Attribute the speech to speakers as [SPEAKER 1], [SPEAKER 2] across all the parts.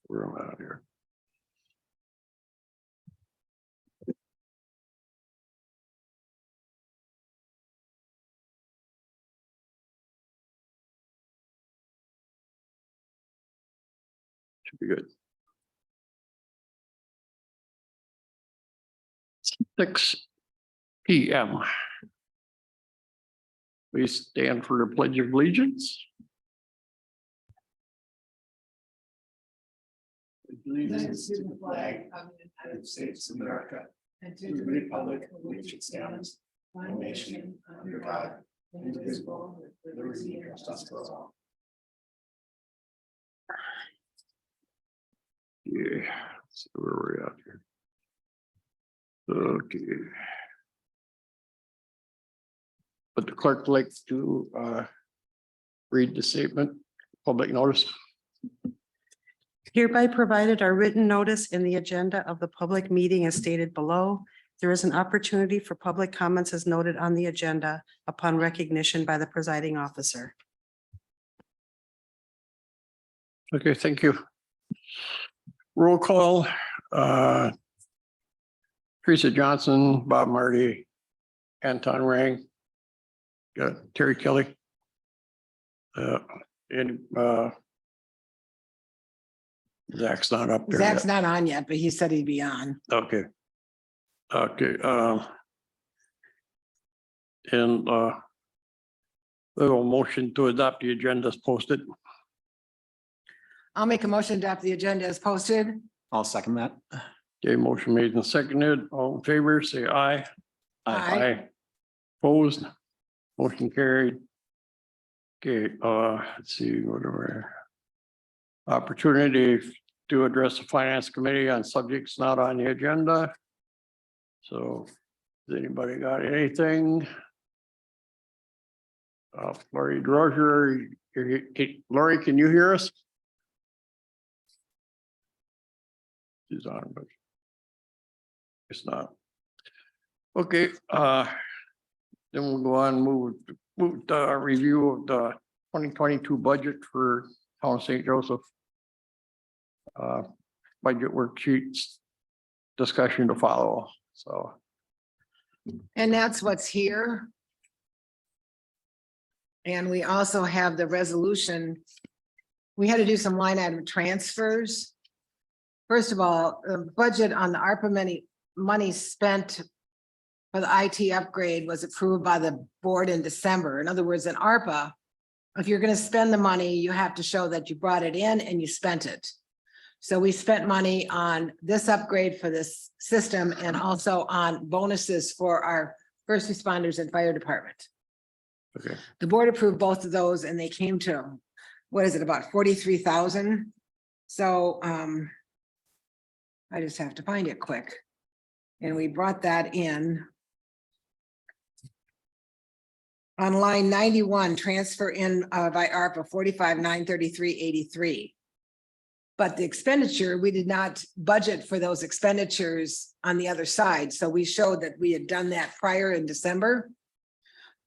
[SPEAKER 1] Where am I out here? Should be good. 6 p.m. We stand for the Pledge of Allegiance.
[SPEAKER 2] Allegiance to the flag of the United States of America and to the republic for which it stands, one nation under God, indivisible, with liberty and justice for all.
[SPEAKER 1] Yeah, so where are we out here? Okay. But the clerk would like to read the statement, public notice.
[SPEAKER 3] Hereby provided our written notice in the agenda of the public meeting as stated below. There is an opportunity for public comments as noted on the agenda upon recognition by the presiding officer.
[SPEAKER 1] Okay, thank you. Roll call, Teresa Johnson, Bob Marty, Anton Rang, Terry Kelly. And Zach's not up there
[SPEAKER 2] Zach's
[SPEAKER 1] yet.
[SPEAKER 2] not on yet, but he said he'd be on.
[SPEAKER 1] Okay. Okay, and little motion to adopt the agenda is posted.
[SPEAKER 2] I'll make a motion to adopt the agenda as posted.
[SPEAKER 4] I'll second that.
[SPEAKER 1] Okay, motion made and seconded. All in favor, say aye.
[SPEAKER 2] Aye.
[SPEAKER 1] Opposed, motion carried. Okay, let's see, whatever. Opportunity to address the finance committee on subjects not on the agenda. So, has anybody got anything? Lori Droger, Lori, can you hear us? She's on, but it's not. Okay, then we'll go on, move the review of the 2022 budget for Town of St. Joseph. Budget worksheets discussion to follow, so.
[SPEAKER 2] And that's what's here. And we also have the resolution. We had to do some line item transfers. First of all, the budget on the ARPA money spent for the IT upgrade was approved by the board in December. In other words, in ARPA, if you're going to spend the money, you have to show that you brought it in and you spent it. So we spent money on this upgrade for this system and also on bonuses for our first responders and fire department.
[SPEAKER 1] Okay,
[SPEAKER 2] The board approved both of those and they came to, what is it, about 43,000? So I just have to find it quick. And we brought that in. On line 91, transfer in by ARPA 45,933.83. But the expenditure, we did not budget for those expenditures on the other side. So we showed that we had done that prior in December.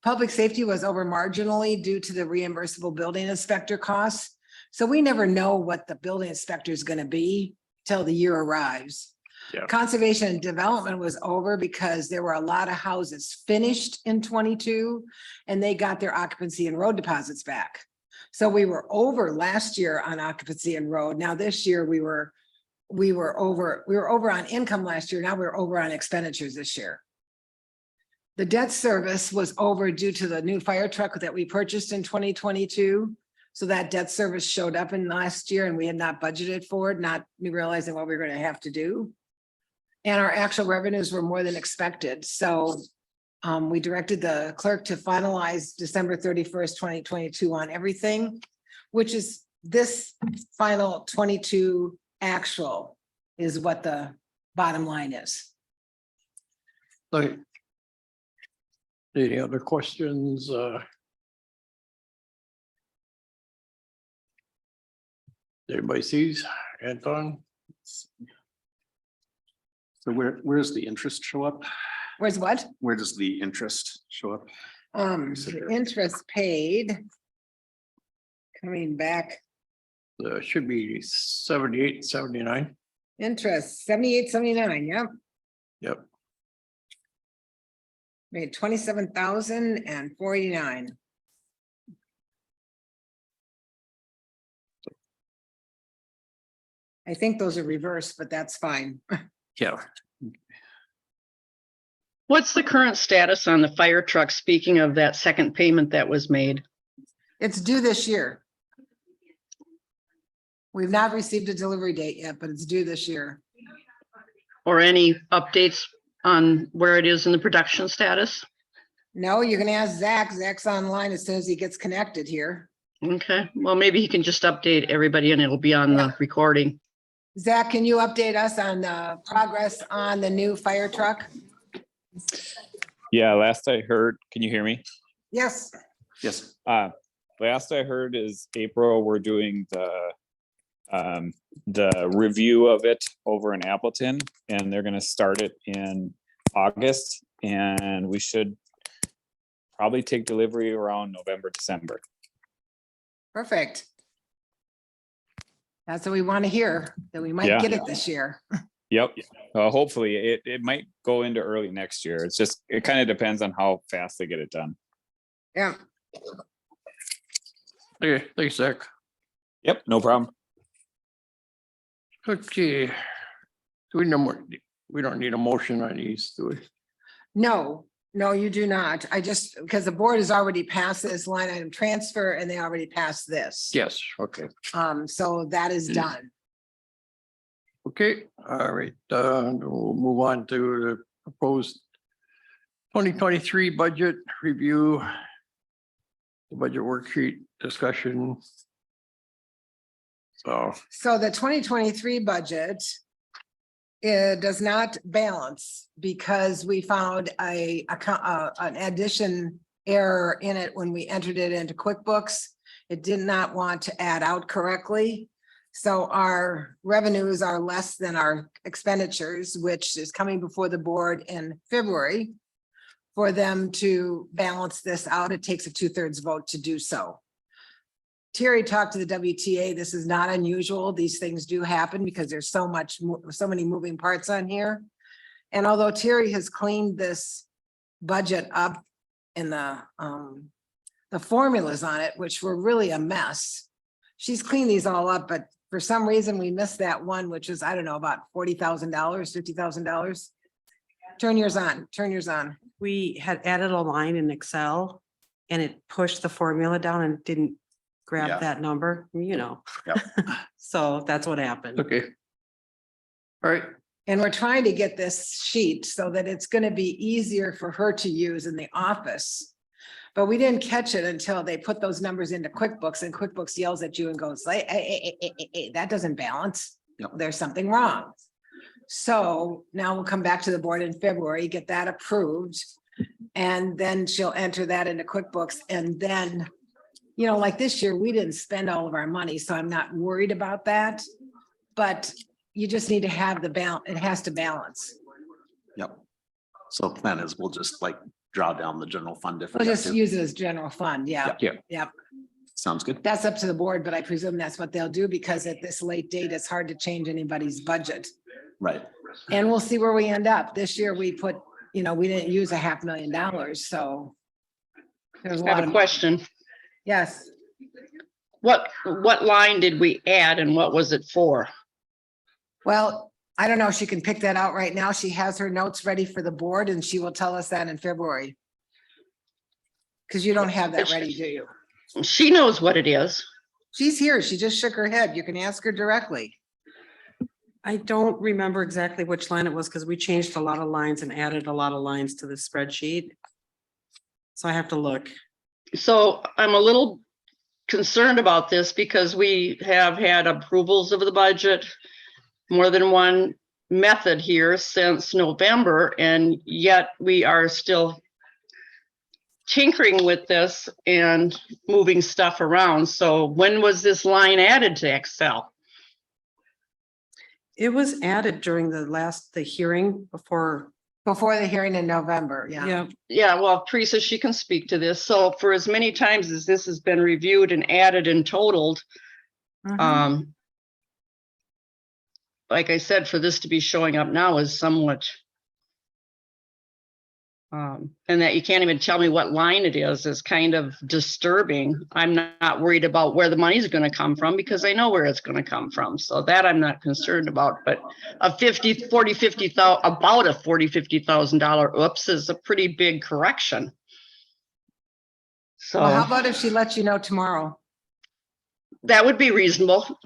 [SPEAKER 2] Public safety was over marginally due to the reimbursable building inspector costs. So we never know what the building inspector is going to be till the year arrives.
[SPEAKER 1] Yeah.
[SPEAKER 2] Conservation and development was over because there were a lot of houses finished in 22 and they got their occupancy and road deposits back. So we were over last year on occupancy and road. Now this year we were over on income last year. Now we're over on expenditures this year. The debt service was over due to the new fire truck that we purchased in 2022. So that debt service showed up in last year and we had not budgeted for it, not realizing what we were going to have to do. And our actual revenues were more than expected. So we directed the clerk to finalize December 31st, 2022 on everything, which is this final 22 actual is what the bottom line is.
[SPEAKER 1] like. Any other questions? Everybody sees, Anton?
[SPEAKER 4] So where's the interest show up?
[SPEAKER 2] Where's what?
[SPEAKER 4] Where does the interest show up?
[SPEAKER 2] The interest paid. coming back.
[SPEAKER 1] Should be 78, 79.
[SPEAKER 2] Interest, 78, 79. Yep.
[SPEAKER 1] Yep.
[SPEAKER 2] Made 27,049. I think those are reversed, but that's fine.
[SPEAKER 1] Yeah.
[SPEAKER 5] What's the current status on the fire truck? Speaking of that second payment that was made,
[SPEAKER 2] It's due this year. We've not received a delivery date yet, but it's due this year.
[SPEAKER 5] or any updates on where it is in the production status?
[SPEAKER 2] No, you're gonna ask Zach. Zach's online as soon as he gets connected here.
[SPEAKER 5] Okay, well, maybe he can just update everybody and it'll be on the recording.
[SPEAKER 2] Zach, can you update us on the progress on the new fire truck?
[SPEAKER 6] Yeah, last I heard, can you hear me?
[SPEAKER 2] Yes,
[SPEAKER 4] Yes.
[SPEAKER 6] Last I heard is April, we're doing the review of it over in Appleton, and they're gonna start it in August, and we should probably take delivery around November, December.
[SPEAKER 2] perfect. That's what we want to hear, that we might
[SPEAKER 6] Yeah.
[SPEAKER 2] get it this year.
[SPEAKER 6] Yep, hopefully, it might go into early next year. It's just, it kind of depends on how fast they get it done.
[SPEAKER 2] Yeah,
[SPEAKER 1] Okay, thanks, Zach.
[SPEAKER 6] Yep, no problem.
[SPEAKER 1] Okay. Do we no more, we don't need a motion on these, do we?
[SPEAKER 2] no, you do not. I just, because the board has already passed this line item transfer and they already passed this.
[SPEAKER 1] Yes, okay.
[SPEAKER 2] So that is done.
[SPEAKER 1] Okay, all right, we'll move on to the proposed 2023 budget review. The budget worksheet discussion.
[SPEAKER 2] So the 2023 budget, it does not balance because we found an addition error in it when we entered it into QuickBooks. It did not want to add out correctly. So our revenues are less than our expenditures, which is coming before the board in February. For them to balance this out, it takes a 2/3 vote to do so. Terry talked to the WTA. This is not unusual. These things do happen because there's so many moving parts on here. And although Terry has cleaned this budget up in the formulas on it, which were really a mess. She's cleaned these all up, but for some reason we missed that one, which is, I don't know, about $40,000, $50,000. Turn yours on.
[SPEAKER 3] We had added a line in Excel and it pushed the formula down and didn't
[SPEAKER 4] Yeah.
[SPEAKER 3] grab that number, So that's what happened.
[SPEAKER 1] Okay. All right,
[SPEAKER 2] And we're trying to get this sheet so that it's gonna be easier for her to use in the office. But we didn't catch it until they put those numbers into QuickBooks and QuickBooks yells at you and goes, hey, that doesn't balance.
[SPEAKER 4] Yep.
[SPEAKER 2] There's something wrong. So now we'll come back to the board in February, get that approved. And then she'll enter that into QuickBooks and then, like this year, we didn't spend all of our money, so I'm not worried about that. But you just need to have the balance, it has to balance.
[SPEAKER 4] Yep. So plan is we'll just like draw down the general fund if
[SPEAKER 2] We'll
[SPEAKER 4] we have
[SPEAKER 2] just
[SPEAKER 4] to.
[SPEAKER 2] use it as general fund, yeah.
[SPEAKER 4] Sounds good.
[SPEAKER 2] That's up to the board, but I presume that's what they'll do because at this late date, it's hard to change anybody's budget.
[SPEAKER 4] Right.
[SPEAKER 2] And we'll see where we end up. This year we put, we didn't use $500,000, so. There's a
[SPEAKER 5] I have
[SPEAKER 2] lot
[SPEAKER 5] a
[SPEAKER 2] of,
[SPEAKER 5] question.
[SPEAKER 2] yes,
[SPEAKER 5] What line did we add and what was it for?
[SPEAKER 2] well, I don't know if she can pick that out right now. She has her notes ready for the board and she will tell us that in February. Because you don't have that ready, do you?
[SPEAKER 5] She knows what it is.
[SPEAKER 2] She's here. She just shook her head. You can ask her directly.
[SPEAKER 3] I don't remember exactly which line it was because we changed a lot of lines and added a lot of lines to the spreadsheet. So I have to look.
[SPEAKER 5] So I'm a little concerned about this because we have had approvals of the budget, more than one method here since November, and yet we are still tinkering with this and moving stuff around. So when was this line added to Excel?
[SPEAKER 3] It was added during the hearing before
[SPEAKER 2] Before the hearing in November, yeah.
[SPEAKER 5] Yeah, well, Teresa, she can speak to this. So for as many times as this has been reviewed and added and totaled,
[SPEAKER 2] Mhm.
[SPEAKER 5] like I said, for this to be showing up now is somewhat. And that you can't even tell me what line it is kind of disturbing. I'm not worried about where the money's gonna come from because I know where it's gonna come from. So that I'm not concerned about, but a about a $50,000 oops is a pretty big correction.
[SPEAKER 2] Well, how
[SPEAKER 5] So
[SPEAKER 2] about if she lets you know tomorrow?
[SPEAKER 5] that would be reasonable.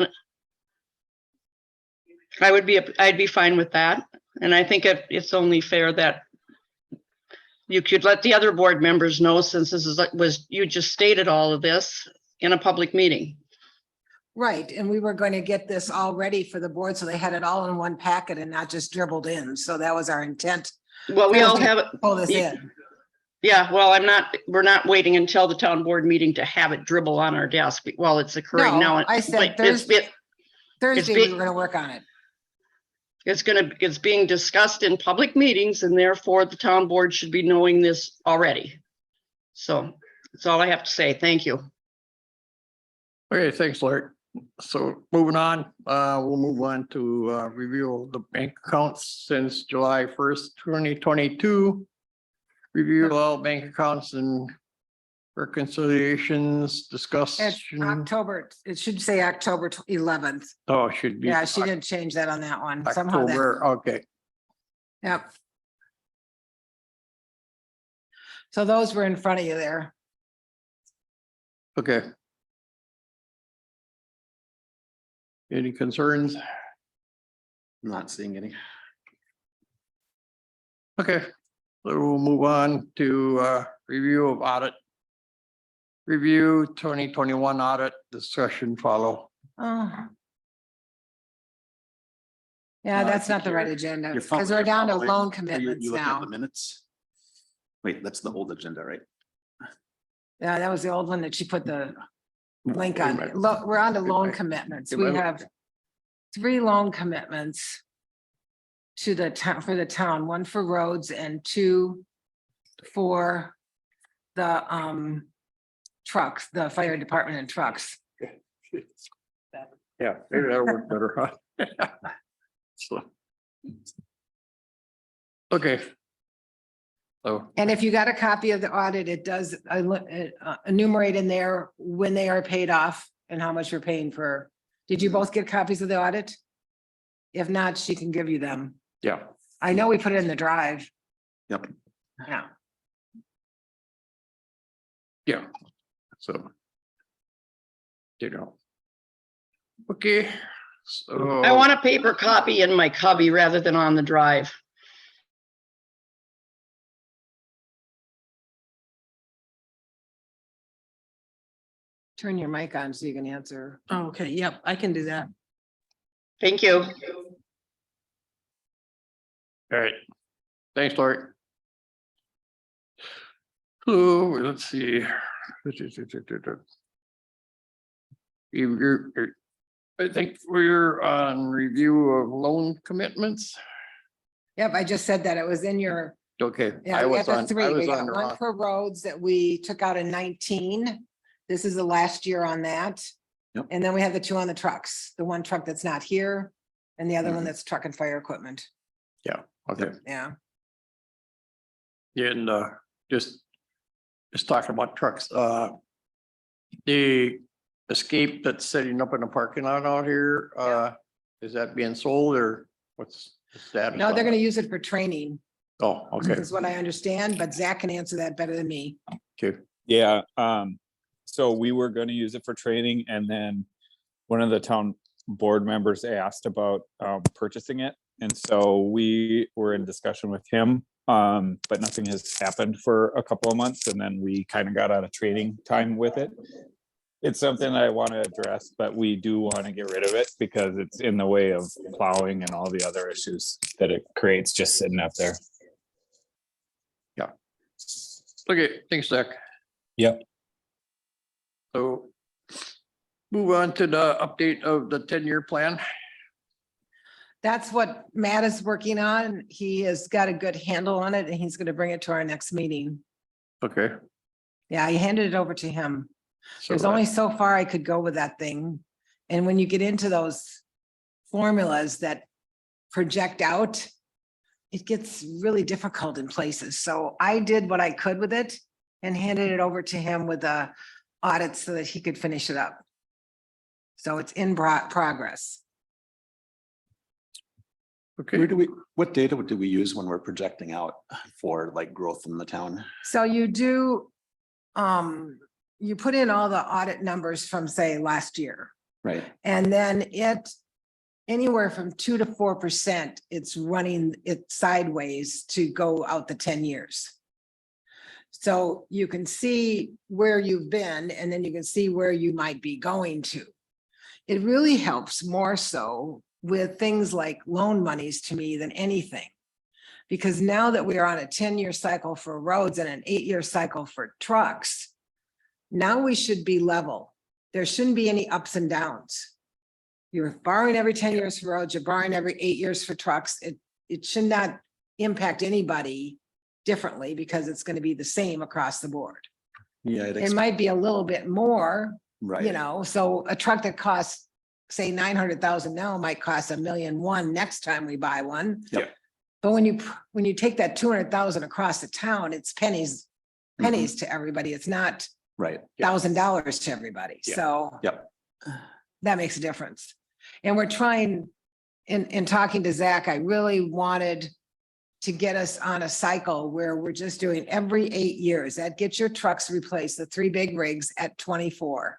[SPEAKER 5] I'd be fine with that. And I think it's only fair that you could let the other board members know, since this you just stated all of this in a public meeting.
[SPEAKER 2] Right, and we were going to get this all ready for the board, so they had it all in one packet and not just dribbled in. So that was our intent.
[SPEAKER 5] Well, we all have it.
[SPEAKER 2] Pull this in.
[SPEAKER 5] Yeah, well, we're not waiting until the town board meeting to have it dribble on our desk while it's occurring
[SPEAKER 2] No,
[SPEAKER 5] now.
[SPEAKER 2] I said
[SPEAKER 5] But
[SPEAKER 2] Thursday, we were gonna work on it.
[SPEAKER 5] it's being discussed in public meetings, and therefore the town board should be knowing this already. So that's all I have to say. Thank you.
[SPEAKER 1] Okay, thanks, Larry. So moving on, we'll move on to review of the bank accounts since July 1st, 2022. Review all bank accounts and reconciliations,
[SPEAKER 2] It's
[SPEAKER 1] discussion.
[SPEAKER 2] October, it should say October 11th.
[SPEAKER 1] Oh, it should be.
[SPEAKER 2] Yeah, she didn't change that on that one. Somehow that,
[SPEAKER 1] October, okay.
[SPEAKER 2] yep. So those were in front of you there.
[SPEAKER 1] Okay. Any concerns?
[SPEAKER 4] I'm not seeing any.
[SPEAKER 1] Okay, so we'll move on to review of audit. Review 2021 audit discussion follow.
[SPEAKER 2] Oh. Yeah,
[SPEAKER 4] No, I
[SPEAKER 2] that's
[SPEAKER 4] think
[SPEAKER 2] not the right
[SPEAKER 4] you're-
[SPEAKER 2] agenda,
[SPEAKER 4] You're
[SPEAKER 2] because we're down to
[SPEAKER 4] following-
[SPEAKER 2] loan
[SPEAKER 4] are
[SPEAKER 2] commitments
[SPEAKER 4] you looking at
[SPEAKER 2] now.
[SPEAKER 4] the minutes? Wait, that's the old agenda, right?
[SPEAKER 2] Yeah, that was the old one that she put the link
[SPEAKER 1] Wait a
[SPEAKER 2] on.
[SPEAKER 1] minute.
[SPEAKER 2] Look, we're on to loan
[SPEAKER 1] Okay.
[SPEAKER 2] commitments.
[SPEAKER 1] Okay,
[SPEAKER 2] We
[SPEAKER 1] my-
[SPEAKER 2] have 3 loan commitments to the town, for the town, 1 for roads and 2 for the trucks, the fire department and trucks.
[SPEAKER 1] Yeah, maybe that'll work better, huh? So. Okay. So,
[SPEAKER 2] And if you got a copy of the audit, it does enumerate in there when they are paid off and how much you're paying for. Did you both get copies of the audit? If not, she can give you them.
[SPEAKER 1] yeah,
[SPEAKER 2] I know we put it in the drive.
[SPEAKER 4] Yep.
[SPEAKER 2] Yeah.
[SPEAKER 1] yeah, so. You know. Okay, so.
[SPEAKER 5] I want a paper copy in my cubby rather than on the drive.
[SPEAKER 2] Turn your mic on so you can answer.
[SPEAKER 3] Oh, okay, yep, I can do that.
[SPEAKER 5] Thank you.
[SPEAKER 1] All right, thanks, Lori. So, let's see. I think we're on review of loan commitments.
[SPEAKER 2] Yep, I just said that it was in your,
[SPEAKER 1] Okay.
[SPEAKER 2] yeah,
[SPEAKER 1] I
[SPEAKER 2] we
[SPEAKER 1] was
[SPEAKER 2] got the
[SPEAKER 1] on,
[SPEAKER 2] 3.
[SPEAKER 1] I was
[SPEAKER 2] We got
[SPEAKER 1] on the
[SPEAKER 2] 1
[SPEAKER 1] wrong.
[SPEAKER 2] for roads that we took out in 19. This is the last year on that.
[SPEAKER 4] Yep.
[SPEAKER 2] And then we have the 2 on the trucks, the 1 truck that's not here and the other one
[SPEAKER 4] Mhm.
[SPEAKER 2] that's truck and fire equipment.
[SPEAKER 1] Okay,
[SPEAKER 2] Yeah.
[SPEAKER 1] and just talking about trucks, the Escape that's setting up in the parking lot out here, is that being sold or what's the status?
[SPEAKER 2] No,
[SPEAKER 1] on
[SPEAKER 2] they're
[SPEAKER 1] that?
[SPEAKER 2] gonna use it for training,
[SPEAKER 1] Oh, okay,
[SPEAKER 2] is what I understand, but Zach can answer that better than me.
[SPEAKER 1] okay,
[SPEAKER 6] Yeah, so we were gonna use it for training, and then one of the town board members asked about purchasing it. And so we were in discussion with him, but nothing has happened for a couple of months, and then we kind of got out of training time with it. It's something that I want to address, but we do want to get rid of it because it's in the way of plowing and all the other issues that it creates just sitting up there.
[SPEAKER 1] okay, thanks, Zach.
[SPEAKER 6] Yep.
[SPEAKER 1] So move on to the update of the 10-year plan.
[SPEAKER 2] That's what Matt is working on. He has got a good handle on it and he's gonna bring it to our next meeting.
[SPEAKER 1] Okay.
[SPEAKER 2] Yeah, I handed it over to him.
[SPEAKER 1] So
[SPEAKER 2] There's only so far I could go with that thing. And when you get into those formulas that project out, it gets really difficult in places. So I did what I could with it and handed it over to him with the audit so that he could finish it up. So it's in progress.
[SPEAKER 1] Okay,
[SPEAKER 4] Where do we, what data do we use when we're projecting out for like growth in the town?
[SPEAKER 2] So you do, you put in all the audit numbers from, say, last year.
[SPEAKER 4] Right,
[SPEAKER 2] And then anywhere from 2 to 4%, it's running it sideways to go out the 10 years. So you can see where you've been and then you can see where you might be going to. It really helps more so with things like loan monies to me than anything. Because now that we are on a 10-year cycle for roads and an 8-year cycle for trucks, now we should be level. There shouldn't be any ups and downs. You're borrowing every 10 years for roads, you're borrowing every 8 years for trucks. It should not impact anybody differently because it's going to be the same across the board.
[SPEAKER 4] yeah,
[SPEAKER 2] It might be a little bit more,
[SPEAKER 4] right.
[SPEAKER 2] you know, so a truck that costs, say, 900,000 now might cost $1.1 million next time we buy one.
[SPEAKER 4] Yep.
[SPEAKER 2] But when you take that 200,000 across the town, it's pennies to everybody. It's not
[SPEAKER 4] Right,
[SPEAKER 2] $1,000 to everybody.
[SPEAKER 1] Yeah.
[SPEAKER 2] So
[SPEAKER 4] yep,
[SPEAKER 2] that makes a difference. And we're trying, in talking to Zach, I really wanted to get us on a cycle where we're just doing every 8 years. That gets your trucks replaced, the 3 big rigs at 24.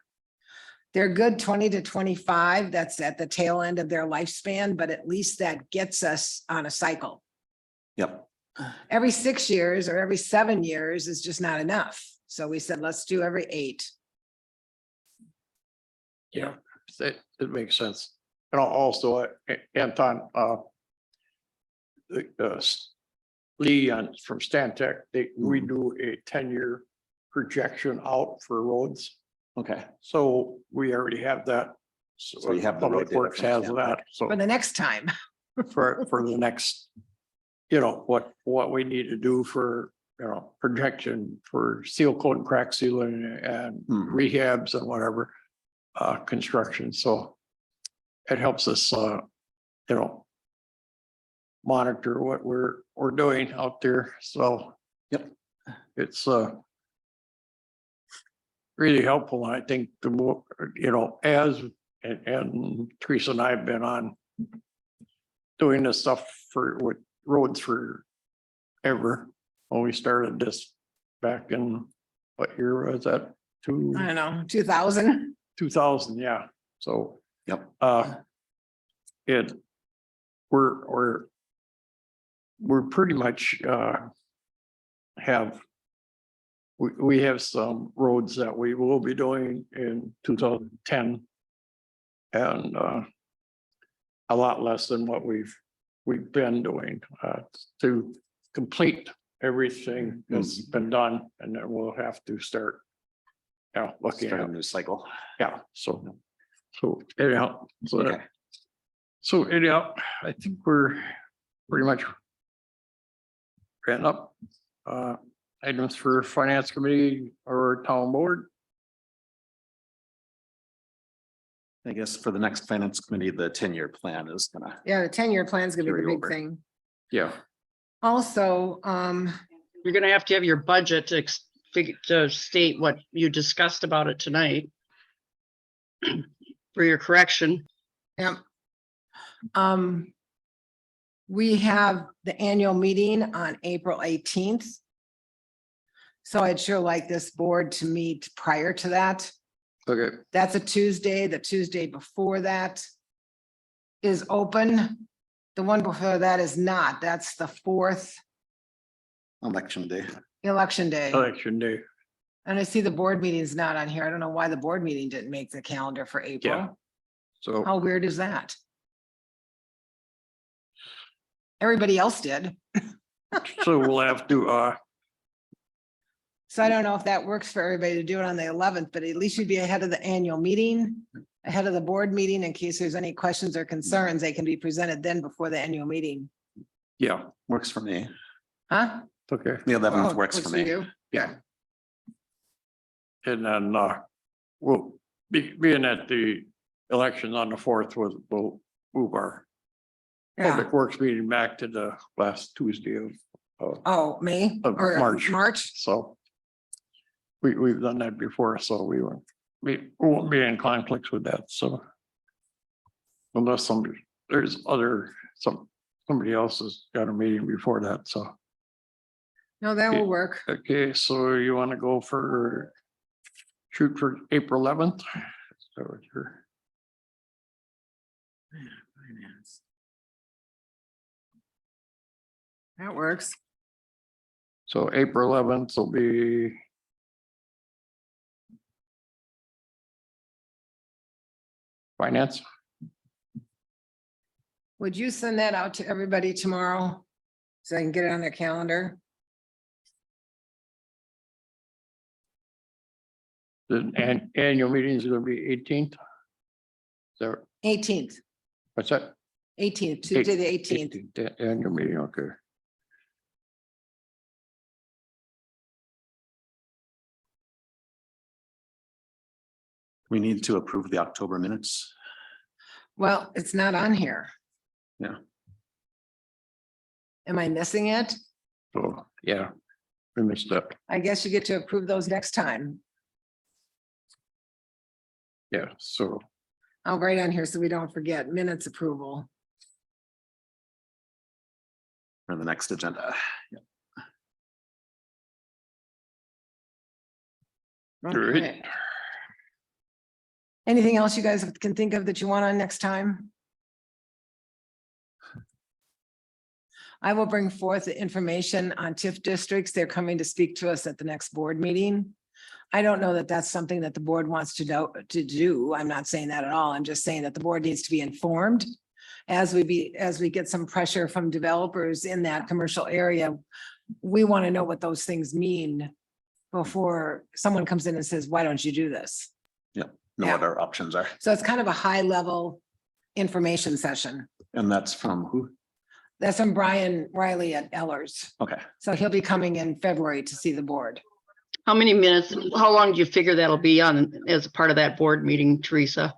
[SPEAKER 2] They're good 20 to 25. That's at the tail end of their lifespan, but at least that gets us on a cycle.
[SPEAKER 4] yep,
[SPEAKER 2] Every 6 years or every 7 years is just not enough. So we said, let's do every 8.
[SPEAKER 1] yeah, it makes sense. And also, Anton, Lee from Stantec, we do a 10-year projection out for roads.
[SPEAKER 4] okay,
[SPEAKER 1] So we already have that.
[SPEAKER 4] So you have the road
[SPEAKER 1] Public
[SPEAKER 4] data
[SPEAKER 1] Works
[SPEAKER 4] from
[SPEAKER 1] has
[SPEAKER 4] Stantec.
[SPEAKER 1] that, so
[SPEAKER 2] For the next time.
[SPEAKER 1] for the next, what we need to do for, projection for seal coat and crack sealing and
[SPEAKER 4] Mhm.
[SPEAKER 1] rehabs and whatever, construction, so it helps us, monitor what we're doing out there, so.
[SPEAKER 4] Yep.
[SPEAKER 1] It's, really helpful, and I think the more, as, and Teresa and I have been on doing this stuff with roads for ever, when we started this back in, what year was that?
[SPEAKER 2] I don't know, 2000.
[SPEAKER 1] 2000, yeah, so.
[SPEAKER 4] Yep.
[SPEAKER 1] We're pretty much, we have some roads that we will be doing in 2010. And, a lot less than what we've been doing, to complete everything that's been done, and then we'll have to start. Looking
[SPEAKER 4] start a
[SPEAKER 1] at,
[SPEAKER 4] new cycle.
[SPEAKER 1] so anyhow,
[SPEAKER 4] Okay,
[SPEAKER 1] so anyhow, I think we're pretty much ran up, items for finance committee or town board.
[SPEAKER 4] I guess for the next finance committee, the 10-year plan is gonna,
[SPEAKER 2] Yeah, the 10-year plan is gonna be the
[SPEAKER 4] Carry
[SPEAKER 2] big
[SPEAKER 4] over.
[SPEAKER 2] thing.
[SPEAKER 1] Yeah,
[SPEAKER 2] Also,
[SPEAKER 5] You're gonna have to have your budget to state what you discussed about it tonight. For your correction.
[SPEAKER 2] yeah. We have the annual meeting on April 18th. So I'd sure like this board to meet prior to that.
[SPEAKER 1] okay,
[SPEAKER 2] That's a Tuesday. The Tuesday before that is open. The one before that is not. That's the 4th
[SPEAKER 4] election day.
[SPEAKER 2] election day.
[SPEAKER 1] election day,
[SPEAKER 2] And I see the board meeting is not on here. I don't know why the board meeting didn't make the calendar for April.
[SPEAKER 1] so,
[SPEAKER 2] How weird is that? Everybody else did.
[SPEAKER 1] so we'll have to,
[SPEAKER 2] So I don't know if that works for everybody to do it on the 11th, but at least you'd be ahead of the annual meeting. ahead of the board meeting in case there's any questions or concerns, they can be presented then before the annual meeting.
[SPEAKER 1] Yeah,
[SPEAKER 4] Works for me.
[SPEAKER 2] Huh?
[SPEAKER 1] okay.
[SPEAKER 4] The 11th
[SPEAKER 2] Oh,
[SPEAKER 4] works for me.
[SPEAKER 2] you?
[SPEAKER 1] Yeah. And then, we'll being at the election on the fourth, we'll move our
[SPEAKER 2] Yeah.
[SPEAKER 1] public works meeting back to the last Tuesday of,
[SPEAKER 2] Oh, May
[SPEAKER 1] Of
[SPEAKER 2] or
[SPEAKER 1] March.
[SPEAKER 2] March?
[SPEAKER 1] so. We've done that before, so we won't be in conflicts with that, so. Unless somebody else has got a meeting before that, so.
[SPEAKER 2] No, that will work.
[SPEAKER 1] Okay, so you want to go for, shoot for April 11th? So you're,
[SPEAKER 2] That works.
[SPEAKER 1] so April 11th will be. Finance,
[SPEAKER 2] Would you send that out to everybody tomorrow? So I can get it on their calendar?
[SPEAKER 1] the annual meeting is gonna be 18th. So,
[SPEAKER 2] 18th,
[SPEAKER 1] what's that?
[SPEAKER 2] 18th, Tuesday, the 18th.
[SPEAKER 1] The annual meeting, okay.
[SPEAKER 4] We need to approve the October minutes.
[SPEAKER 2] Well, it's not on here.
[SPEAKER 4] Yeah.
[SPEAKER 2] Am I missing it?
[SPEAKER 1] So, yeah, we missed that.
[SPEAKER 2] I guess you get to approve those next time.
[SPEAKER 1] Yeah, so,
[SPEAKER 2] I'll write on here so we don't forget minutes approval.
[SPEAKER 4] For the next agenda.
[SPEAKER 1] Right.
[SPEAKER 2] Okay. Anything else you guys can think of that you want on next time? I will bring forth the information on TIF districts. They're coming to speak to us at the next board meeting. I don't know that that's something that the board wants to do. I'm not saying that at all. I'm just saying that the board needs to be informed. As we get some pressure from developers in that commercial area, we want to know what those things mean before someone comes in and says, why don't you do this?
[SPEAKER 4] Know
[SPEAKER 2] Yeah.
[SPEAKER 4] what our options are.
[SPEAKER 2] So it's kind of a high level information session.
[SPEAKER 4] And that's from who?
[SPEAKER 2] That's from Brian Riley at Ellers.
[SPEAKER 4] Okay.
[SPEAKER 2] So he'll be coming in February to see the board.
[SPEAKER 5] How many minutes, how long do you figure that'll be on as part of that board meeting, Teresa?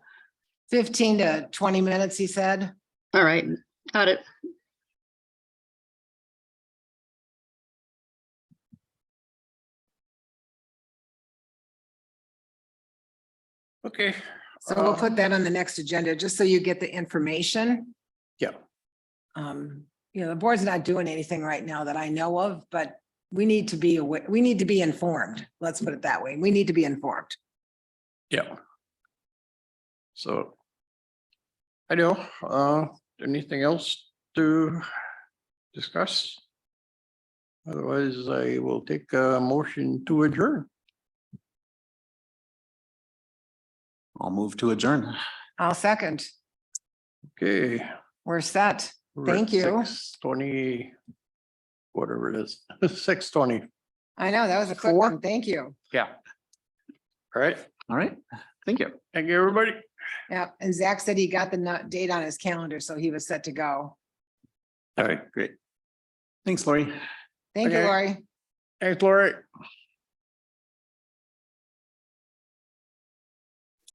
[SPEAKER 2] 15 to 20 minutes, he said.
[SPEAKER 5] All right, got it.
[SPEAKER 1] okay.
[SPEAKER 2] So we'll put that on the next agenda, just so you get the information.
[SPEAKER 1] Yeah.
[SPEAKER 2] The board's not doing anything right now that I know of, but we need to be aware, we need to be informed. Let's put it that way. We need to be informed.
[SPEAKER 1] Yeah. So. I know, anything else to discuss? Otherwise, I will take a motion to adjourn.
[SPEAKER 4] I'll move to adjourn.
[SPEAKER 2] I'll second.
[SPEAKER 1] Okay.
[SPEAKER 2] We're set.
[SPEAKER 1] we're at
[SPEAKER 2] Thank you.
[SPEAKER 1] 6:20, whatever it is, 6:20.
[SPEAKER 2] I know, that was a quick
[SPEAKER 1] Four?
[SPEAKER 2] one. Thank you.
[SPEAKER 1] Yeah. All right,
[SPEAKER 4] All right. Thank you.
[SPEAKER 1] thank you, everybody.
[SPEAKER 2] Yeah, and Zach said he got the date on his calendar, so he was set to go.
[SPEAKER 1] All right,
[SPEAKER 4] Great. Thanks, Lori.
[SPEAKER 2] Thank you,
[SPEAKER 1] Okay.
[SPEAKER 2] Lori.
[SPEAKER 1] thanks, Lori.